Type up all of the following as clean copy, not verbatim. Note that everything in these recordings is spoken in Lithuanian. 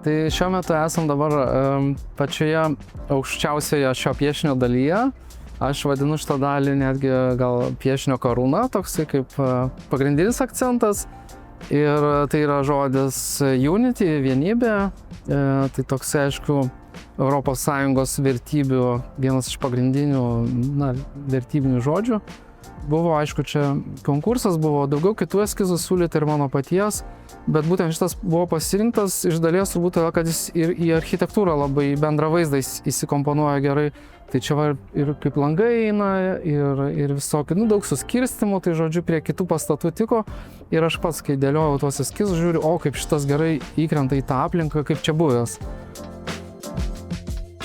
Tai šiuo metu esam dabar pačioje aukščiausioje šio piešinio dalyje. Aš vadinu šitą dalį netgi gal piešinio karūna, toksai kaip pagrindinis akcentas. Ir tai yra žodis unity, vienybė. Tai toksai, aišku, ES vertybių, vienas iš pagrindinių, vertybinių žodžių. Buvo, aišku, čia konkursas, buvo daugiau kitų eskizų siūlyti ir mano paties, bet būtent šitas buvo pasirinktas iš dalies turbūt todėl, kad jis ir į architektūrą labai bendrą vaizdą įsikomponuoja gerai. Tai čia va ir kaip langai eina, ir visokių, daug suskirstimų, tai žodžiu prie kitų pastatų tiko. Ir aš pats, kai dėliojau tuos eskizus, žiūriu, kaip šitas gerai įkrenta į tą aplinką, kaip čia buvęs.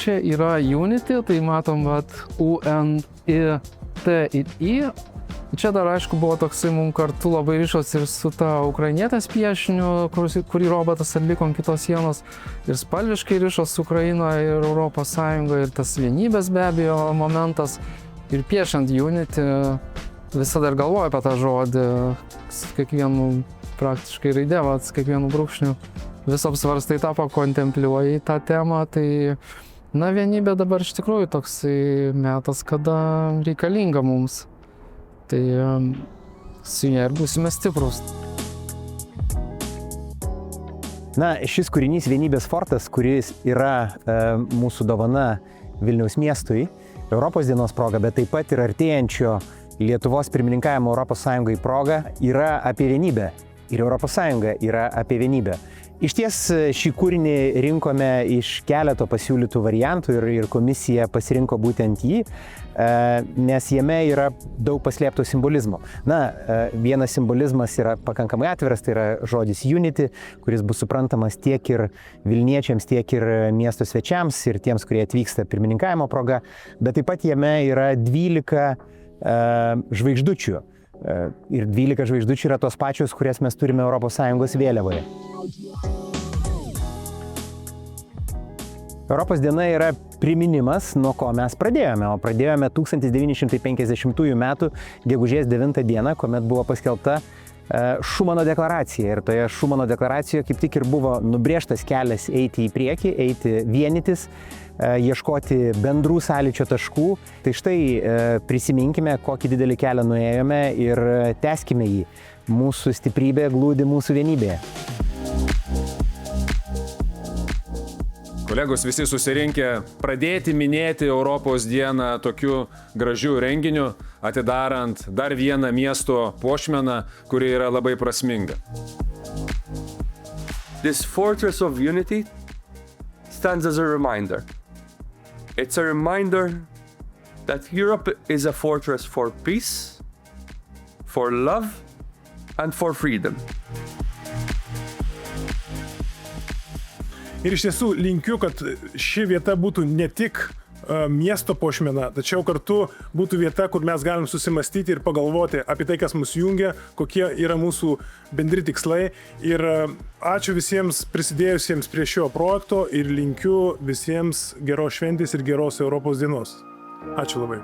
Čia yra Unity, tai matom, U-N-I-T ir I. Čia dar, aišku, buvo toksai mums kartu labai ryšos ir su ta ukrainietės piešiniu, kurį robotas atliko ant kitos sienos. Ir spalviškai ryšos su Ukraina ir ES, ir tas vienybės be abejo momentas. Ir piešiant Unity visada ir galvoju apie tą žodį, kiekvienu praktiškai raidė, kiekvienu brūkšniu. Vis apsvarstai tą pakontempliuoji tą temą, tai vienybė dabar iš tikrųjų toksai metas, kada reikalinga mums. Tai su ja ir būsime stiprus. Šis kūrinys Vienybės fortas, kuris yra mūsų dovana Vilniaus miestui, Europos dienos proga, bet taip pat ir artėjančio Lietuvos pirmininkavimo ES proga, yra apie vienybę. Ir ES yra apie vienybę. Iš ties šį kūrinį rinkome iš keleto pasiūlytų variantų ir komisija pasirinko būtent jį, nes jame yra daug paslėpto simbolizmo. Vienas simbolizmas yra pakankamai atviras, tai yra žodis unity, kuris bus suprantamas tiek ir Vilniečiams, tiek ir miesto svečiams ir tiems, kurie atvyksta pirmininkavimo proga, bet taip pat jame yra 12 žvaigždučių. Ir 12 žvaigždučių yra tos pačios, kurias mes turime ES vėliavoje. Europos diena yra priminimas, nuo ko mes pradėjome. O pradėjome 1950 metų gegužės 9 dieną, kuomet buvo paskelbta Šumano deklaracija. Ir toje Šumano deklaracijoje kaip tik ir buvo nubrėžtas kelias eiti į priekį, eiti vienytis, ieškoti bendrų sąlyčio taškų. Tai štai prisiminkime, kokį didelį kelią nuėjome ir tęskime jį. Mūsų stiprybė glūdi mūsų vienybėje. Kolegos visi susirinkę pradėti minėti Europos dieną tokiu gražiu renginiu, atidarant dar vieną miesto puošmeną, kuri yra labai prasminga. This fortress of unity stands as a reminder. It's a reminder that Europe is a fortress for peace, for love, and for freedom. Ir iš tiesų linkiu, kad ši vieta būtų ne tik miesto puošmena, tačiau kartu būtų vieta, kur mes galim susimastyti ir pagalvoti apie tai, kas mus jungia, kokie yra mūsų bendri tikslai. Ir ačiū visiems prisidėjusiems prie šio projekto ir linkiu visiems geros šventės ir geros Europos dienos. Ačiū labai.